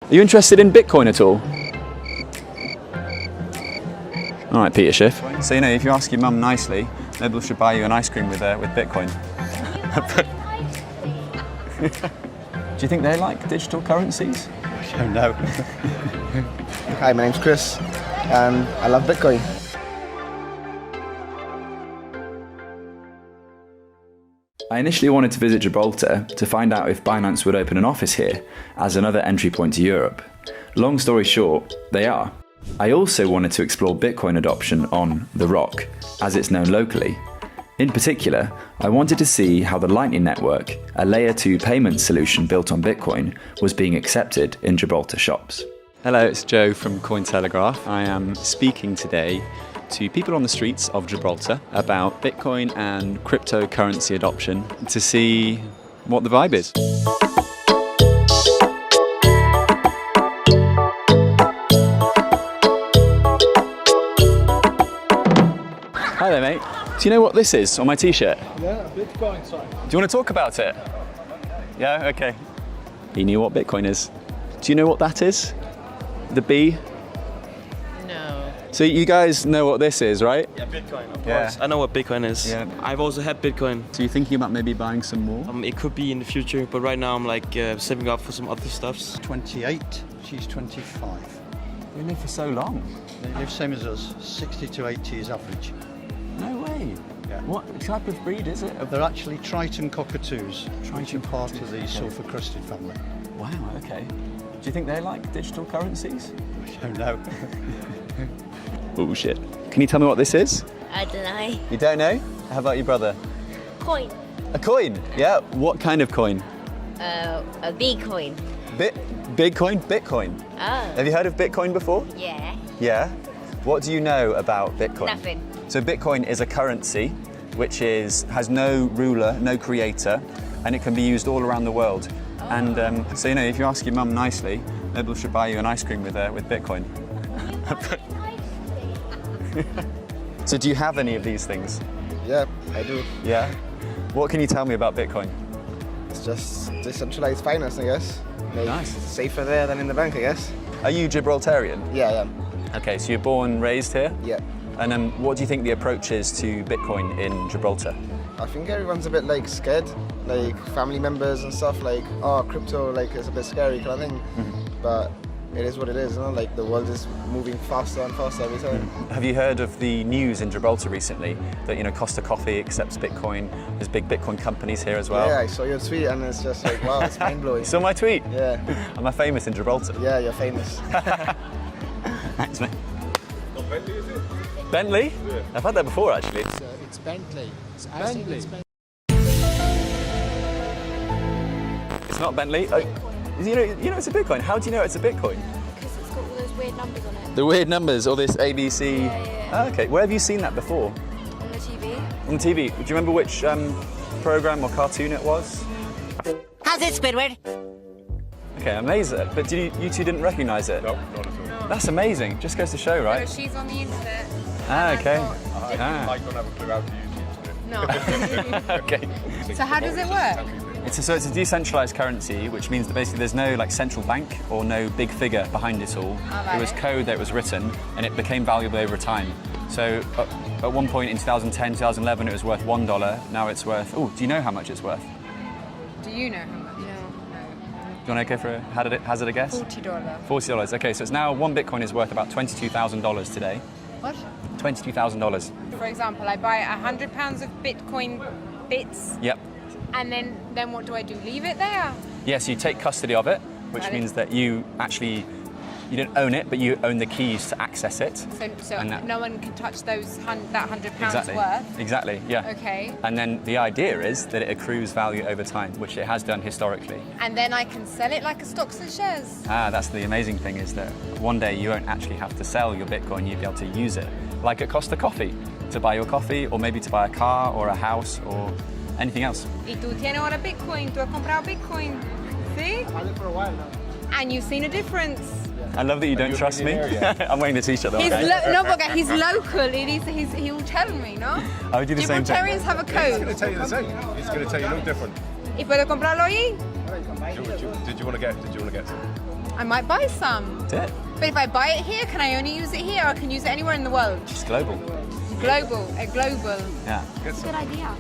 Are you interested in Bitcoin at all? All right, Peter Schiff. So, you know, if you ask your mum nicely, maybe we should buy you an ice cream with Bitcoin. Do you think they like digital currencies? I don't know. Hi, my name's Chris, and I love Bitcoin. I initially wanted to visit Gibraltar to find out if Binance would open an office here as another entry point to Europe. Long story short, they are. I also wanted to explore Bitcoin adoption on The Rock, as it's known locally. In particular, I wanted to see how the Lightning Network, a layer 2 payment solution built on Bitcoin, was being accepted in Gibraltar shops. Hello, it's Joe from Cointelegraph. I am speaking today to people on the streets of Gibraltar about Bitcoin and cryptocurrency adoption to see what the vibe is. Hi there, mate. Do you know what this is on my t-shirt? Yeah, Bitcoin, sorry. Do you want to talk about it? Yeah, okay. He knew what Bitcoin is. Do you know what that is? The B? No. So you guys know what this is, right? Yeah, Bitcoin, of Yeah. course. I know what Bitcoin is. Yeah. I've also had Bitcoin. So you're thinking about maybe buying some more? It could be in the future, but right now I'm like saving up for some other stuffs. 28, she's 25. You live for so long. They live same as us, 60 to 80 is average. No way. Yeah. What type of breed is it? They're actually Triton cockatoos, which are part of the Okay. sulfur crested family. Wow, okay. Do you think they like digital currencies? I don't know. Oh shit. Can you tell me what this is? I don't know. You don't know? How about your brother? Coin. A coin? Yeah. What kind of coin? A Bitcoin. Bitcoin? Bitcoin. Oh. Have you heard of Bitcoin before? Yeah. Yeah. What do you know about Bitcoin? Nothing. So Bitcoin is a currency which has no ruler, no creator, and it can be used all around the world. Oh. And so, you know, if you ask your mum nicely, maybe we should buy you an ice cream with Bitcoin. So do you have any of these things? Yeah, I do. Yeah. What can you tell me about Bitcoin? It's just decentralized finance, I guess. Like, Nice. Safer there than in the bank, I guess. Are you Gibraltarian? Yeah, I am. Okay, so you're born, raised here? Yeah. And what do you think the approach is to Bitcoin in Gibraltar? I think everyone's a bit like scared, like family members and stuff. Like, oh, crypto, like it's a bit scary kind of thing. But it is what it is, you know. Like the world is moving faster and faster every time. Have you heard of the news in Gibraltar recently that, you know, Costa Coffee accepts Bitcoin? There's big Bitcoin companies here as well. Yeah, I saw your tweet and it's just like, wow, it's mind blowing. You saw my tweet? Yeah, Am I famous in Gibraltar? yeah, you're famous. Thanks, mate. Bentley, is it? Bentley? Yeah. I've had that before, actually. It's Bentley. It's Bentley. It's not Bentley. Oh, you know it's a Bitcoin. How do you know it's a Bitcoin? Because it's got all those weird numbers on it. The weird numbers, or this ABC. Yeah. Oh, okay, where have you seen that before? On the TV. On TV. Do you remember which program or cartoon it was? How's it, Squidward? Okay, amazing. But you two didn't recognise it? No, not at all. That's amazing. Just goes to show, right? She's on the internet. Ah, okay. I don't have a clue how to use it. No. Okay. So how does it work? It's a decentralized currency, which means that basically there's no like central bank or no big figure behind it all. It was code that was written, and it became valuable over time. So at one point in 2010, 2011, it was worth $1. Now it's worth. Oh, do you know how much it's worth? Do you know how much? No. Do you want to go for a hazard a guess? $40. $40. Okay, so it's now one Bitcoin is worth about $22,000 today. What? $22,000. For example, I buy 100 pounds of Bitcoin bits, Yep. and then what do I do? Leave it there? Yeah, so you take custody of it, which Got it. means that you don't own it, but you own the keys to access it. So And that- no one can touch that 100 pounds Exactly. worth. Exactly, yeah. Okay. And then the idea is that it accrues value over time, which it has done historically. And then I can sell it like a stocks and shares. That's the amazing thing, is that one day you won't actually have to sell your Bitcoin, you'll be able to use it. Like at Costa Coffee, to buy your coffee, or maybe to buy a car or a house or anything else. Y tú tienes ahora Bitcoin, tú has comprado Bitcoin. See? I've had it for a while now. And you've seen a difference. I love that you don't trust me. I'm wearing the t-shirt though. He's Okay? no, but he's local. He will tell me, ¿no? I would do the same thing. Gibraltarians have a He's going to code. tell you the same. He's going to tell you no different. ¿Y puedo comprarlo ahí? Did you want to get some? I might buy some. That's it. But if I buy it here, can I only use it here or can use it anywhere in the world? It's global. Global. Yeah. Get some. Good idea.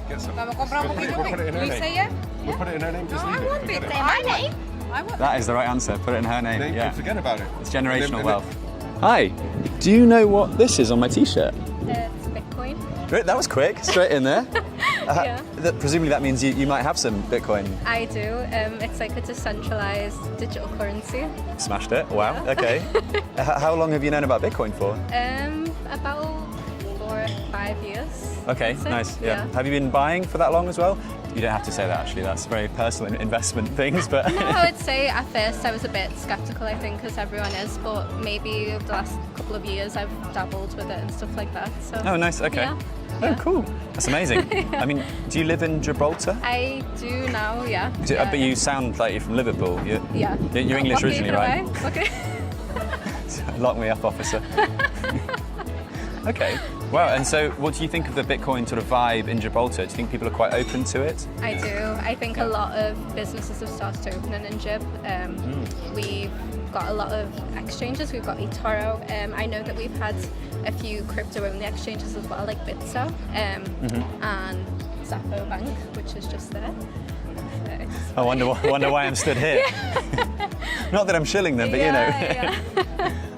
Get some. Vamos a comprar un poquito. We'll put it in her Will you name. say yeah? We'll put it in her name. No, Just I leave want it. it. Forget Say my name. I want That is the right answer. Put it in her name. Then Yeah. Forget about it. It's generational And wealth. Hi. Do you know what this is on my t-shirt? It's Bitcoin. That was quick. Straight in there. Yeah. Presumably that means you might have some Bitcoin. I do. It's like a decentralized digital currency. Smashed it. Wow. Okay. How long have you known about Bitcoin for? About 4 or 5 years. Okay, That's it. nice. Yeah. Have you been buying for that long as well? You don't have to say that actually. That's very personal investment things, but. No, I would say at first I was a bit skeptical, I think, because everyone is, but maybe over the last couple of years I've dabbled with it and stuff like that. So. Oh, nice. Okay. Yeah. Oh, cool. That's amazing. I mean, do you live in Gibraltar? I do now, yeah. But you sound like you're from Liverpool. Yeah. You're English Okay, originally, right? Okay. Lock me up, officer. Okay. Wow. And so, what do you think of the Bitcoin sort of vibe in Gibraltar? Do you think people are quite open to it? I do. I think a lot of businesses have started opening in Gib. We've got a lot of exchanges. We've got eToro. I know that we've had a few crypto-only exchanges as well, like Bitso and Zappo Bank, which is just there. I wonder why I'm stood here. Not that I'm shilling them, but you know. Yeah.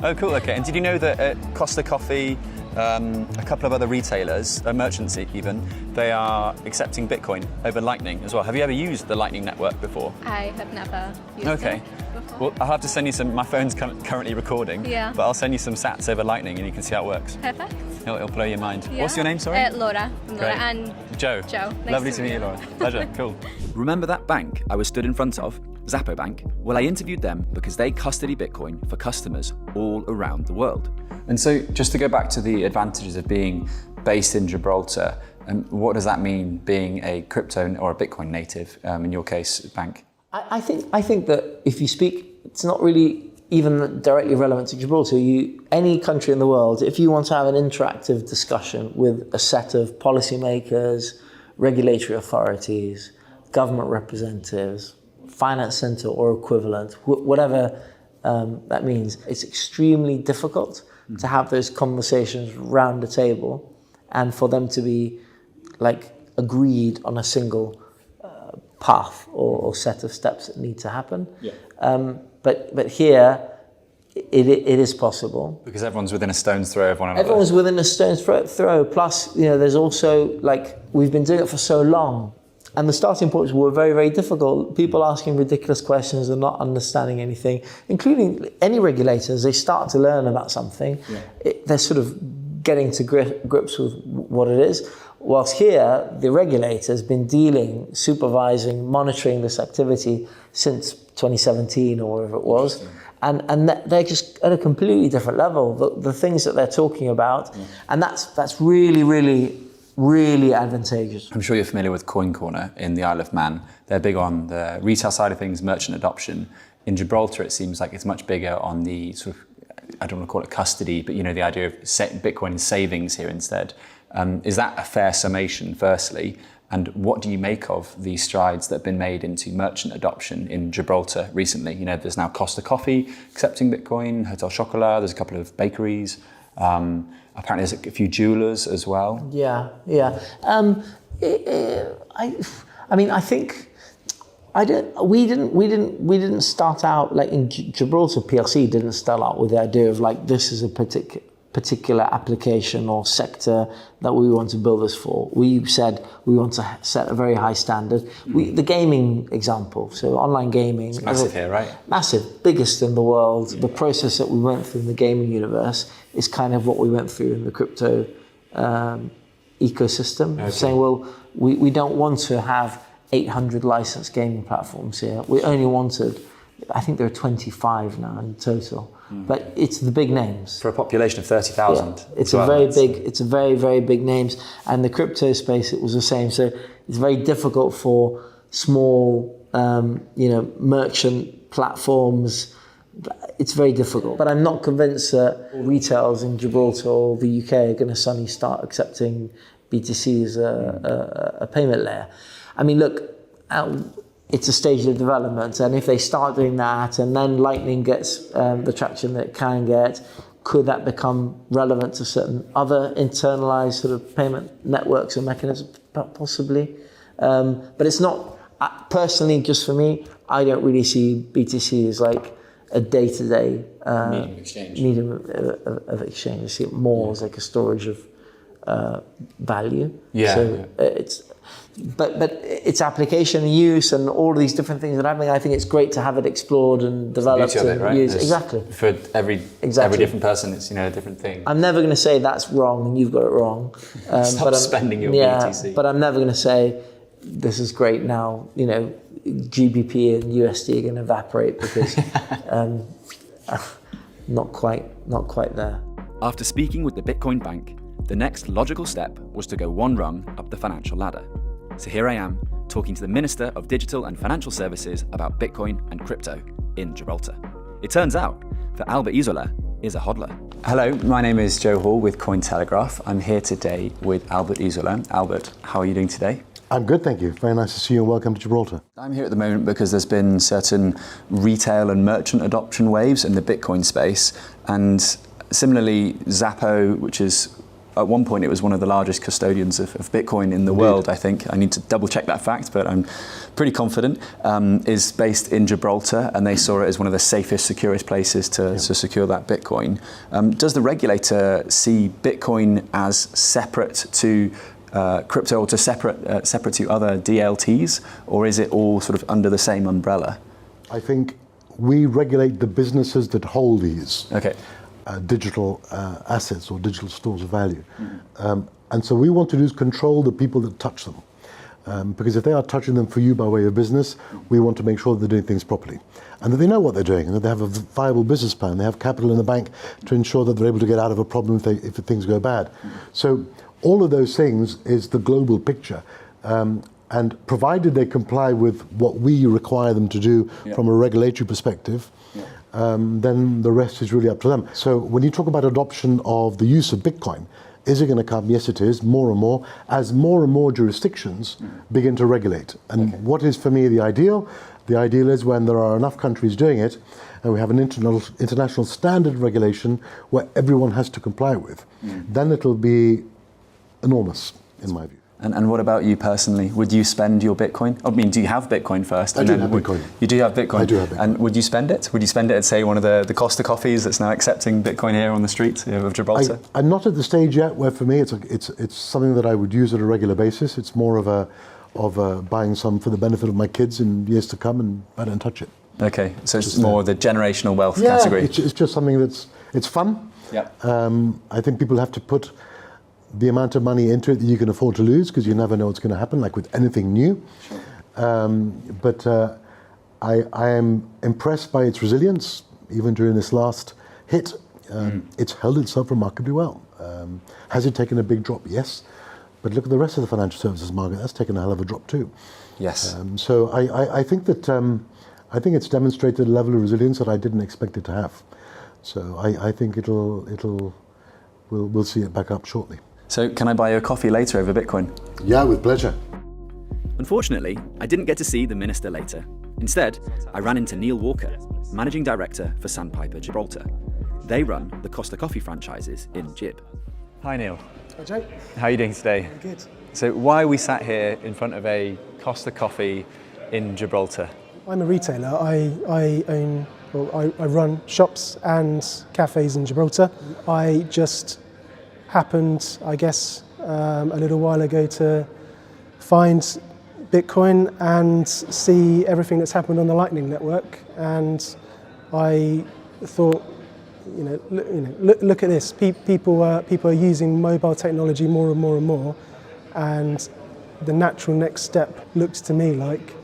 Oh, cool. Okay. And did you know that at Costa Coffee, a couple of other retailers, merchants even, they are accepting Bitcoin over Lightning as well. Have you ever used the Lightning network before? I have never used Okay. it before. Well, I'll have to send you some. My phone's currently recording. Yeah. But I'll send you some sats over Lightning, and you can see how it works. Perfect. It'll blow your mind. Yeah. What's your name? Sorry. Laura. I'm Laura. Great. And Joe. Joe. Nice Lovely to to meet meet you, you. Laura. Pleasure. Cool. Remember that bank I was stood in front of, Zappo Bank? Well, I interviewed them because they custody Bitcoin for customers all around the world. And so, just to go back to the advantages of being based in Gibraltar, what does that mean being a crypto or a Bitcoin native, in your case, bank? I think that if you speak, it's not really even directly relevant to Gibraltar. Any country in the world, if you want to have an interactive discussion with a set of policymakers, regulatory authorities, government representatives, finance centre or equivalent, whatever that means, it's extremely difficult to have those conversations round the table and for them to be like agreed on a single path or set of steps that need to happen. Yeah. But here, it is possible. Because everyone's within a stone's throw of one another. Everyone's within a stone's throw. Plus, there's also, like, we've been doing it for so long. And the starting points were very, very difficult. People asking ridiculous questions and not understanding anything, including any regulators. They start to learn about something. Yeah. They're sort of getting to grips with what it is. Whilst here, the regulator's been dealing, supervising, monitoring this activity since 2017 or whatever it was. And they're just at a completely different level. The things that they're talking about, and that's really, really, really advantageous. I'm sure you're familiar with Coin Corner in the Isle of Man. They're big on the retail side of things, merchant adoption. In Gibraltar, it seems like it's much bigger on the sort of, I don't want to call it custody, but the idea of Bitcoin in savings here instead. Is that a fair summation, firstly? And what do you make of the strides that have been made into merchant adoption in Gibraltar recently? There's now Costa Coffee accepting Bitcoin, Hotel Chocolat, there's a couple of bakeries. Apparently there's a few jewelers as well. Yeah. I think we didn't start out like in Gibraltar PLC didn't start out with the idea of like this is a particular application or sector that we want to build this for. We said we want to set a very high standard. The gaming example, so online gaming. It's massive here, right? Massive, biggest in the world. The process that we went through in the gaming universe is kind of what we went through in the crypto ecosystem. Okay. Saying, well, we don't want to have 800 licensed gaming platforms here. We only wanted, I think there are 25 now in total. But it's the big names. For a population of 30,000. Yeah, it's a very, very big names. And the crypto space, it was the same. So it's very difficult for small, merchant platforms. It's very difficult. But I'm not convinced that retailers in Gibraltar or the UK are going to suddenly start accepting BTC as a payment layer. I mean, look, it's a stage of development, and if they start doing that and then Lightning gets the traction that it can get, could that become relevant to certain other internalized sort of payment networks and mechanisms? Possibly. But it's not, personally, just for me, I don't really see BTC as like a day-to-day medium of exchange. I see it more as like a storage of value. So but its application and use and all of these different things that are happening, I think it's great to have it explored and developed and used. Exactly. For every different person, it's a different thing. I'm never going to say that's wrong and you've got it wrong. Stop spending your BTC. But I'm never going to say this is great now. GBP and USD are going to evaporate because not quite there. After speaking with the Bitcoin Bank, the next logical step was to go one rung up the financial ladder. So here I am, talking to the Minister of Digital and Financial Services about Bitcoin and crypto in Gibraltar. It turns out that Albert Isola is a hodler. Hello, my name is Joe Hall with Cointelegraph. I'm here today with Albert Isola. Albert, how are you doing today? I'm good, thank you. Very nice to see you and welcome to Gibraltar. I'm here at the moment because there's been certain retail and merchant adoption waves in the Bitcoin space, and similarly Xapo, which is at one point it was one of the largest custodians of Bitcoin in the world, I think. I need to double check that fact, but I'm pretty confident, is based in Gibraltar, and they saw it as one of the safest, securest places to secure that Bitcoin. Does the regulator see Bitcoin as separate to crypto, or to separate to other DLTs, or is it all sort of under the same umbrella? I think we regulate the businesses that hold these digital assets or digital stores of value. And so we want to do is control the people that touch them. Because if they are touching them for you by way of business, we want to make sure that they're doing things properly and that they know what they're doing and that they have a viable business plan. They have capital in the bank to ensure that they're able to get out of a problem if things go bad. So all of those things is the global picture. And provided they comply with what we require them to do from a regulatory perspective, then the rest is really up to them. So when you talk about adoption of the use of Bitcoin, is it going to come? Yes, it is, more and more, as more and more jurisdictions begin to regulate. And what is for me the ideal? The ideal is when there are enough countries doing it, and we have an international standard regulation where everyone has to comply with. Then it'll be enormous, in my view. And what about you personally? Would you spend your Bitcoin? I mean, do you have Bitcoin first? I do have Bitcoin. You do have Bitcoin? I do have Bitcoin. And would you spend it? Would you spend it at, say, one of the Costa coffees that's now accepting Bitcoin here on the street of Gibraltar? I'm not at the stage yet where for me it's something that I would use at a regular basis. It's more of buying some for the benefit of my kids in years to come, and I don't touch it. Okay, so it's more the generational wealth category. It's just something it's fun. I think people have to put the amount of money into it that you can afford to lose, because you never know what's going to happen, like with anything new. But I am impressed by its resilience, even during this last hit. It's held itself remarkably well. Has it taken a big drop? Yes. But look at the rest of the financial services market. That's taken a hell of a drop too. Yes. So I think that I think it's demonstrated a level of resilience that I didn't expect it to have. So I think we'll see it back up shortly. So can I buy you a coffee later over Bitcoin? Yeah, with pleasure. Unfortunately, I didn't get to see the minister later. Instead, I ran into Neil Walker, Managing Director for Sandpiper Gibraltar. They run the Costa Coffee franchises in Gib. Hi Neil. Hi Joe. How are you doing today? I'm good. So why are we sat here in front of a Costa Coffee in Gibraltar? I'm a retailer. I run shops and cafes in Gibraltar. I just happened, I guess, a little while ago to find Bitcoin and see everything that's happened on the Lightning Network, and I thought, look at this. People are using mobile technology more and more and more, and the natural next step looks to me like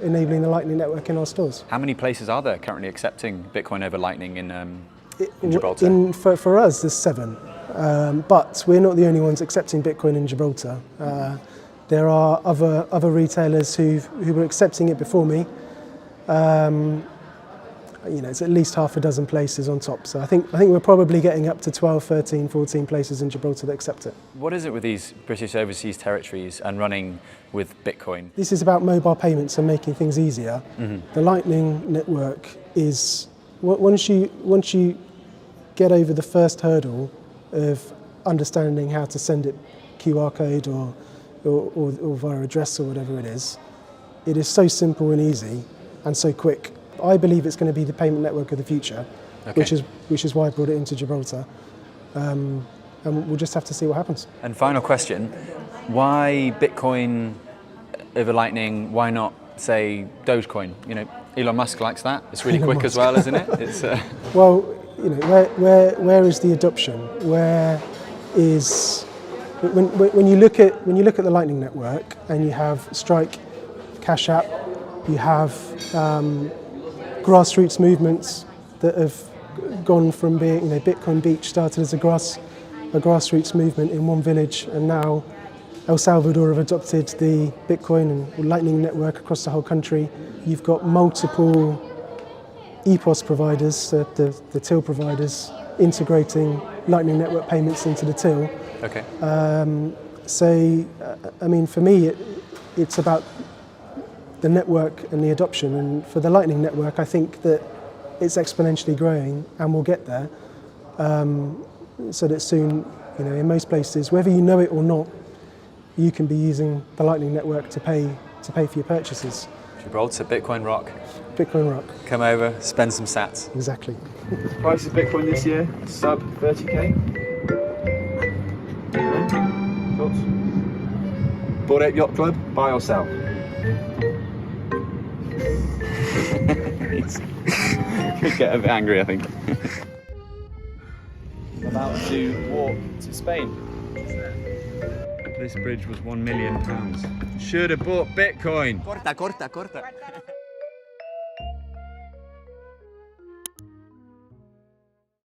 enabling the Lightning Network in our stores. How many places are there currently accepting Bitcoin over Lightning in Gibraltar? For us, there's 7, but we're not the only ones accepting Bitcoin in Gibraltar. There are other retailers who were accepting it before me, it's at least half a dozen places on top. So I think we're probably getting up to 12, 13, 14 places in Gibraltar that accept it. What is it with these British overseas territories and running with Bitcoin? This is about mobile payments and making things easier. The Lightning Network is, once you get over the first hurdle of understanding how to send it QR code or via address or whatever it is so simple and easy and so quick. I believe it's going to be the payment network of the future, which is why I brought it into Gibraltar. And we'll just have to see what happens. And final question, why Bitcoin over Lightning? Why not, say, Dogecoin? Elon Musk likes that. It's really quick as well, isn't it? It's Well, where is the adoption? Where is when you look at the Lightning Network and you have Strike, Cash App, you have grassroots movements that have gone from being, Bitcoin Beach started as a grassroots movement in one village, and now El Salvador have adopted the Bitcoin and Lightning Network across the whole country. You've got multiple EPOS providers, the till providers, integrating Lightning Network payments into the till. Okay. For me, it's about the network and the adoption. And for the Lightning Network, I think that it's exponentially growing, and we'll get there. So that soon, in most places, whether you know it or not, you can be using the Lightning Network to pay for your purchases. Gibraltar, Bitcoin Rock. Bitcoin Rock. Come over, spend some sats. Exactly. Price of Bitcoin this year, sub 30k. Thoughts? Bored Ape Yacht Club, buy or sell? Could get a bit angry, I think. About to walk to Spain. This bridge was £1 million. Should have bought Bitcoin. Corta.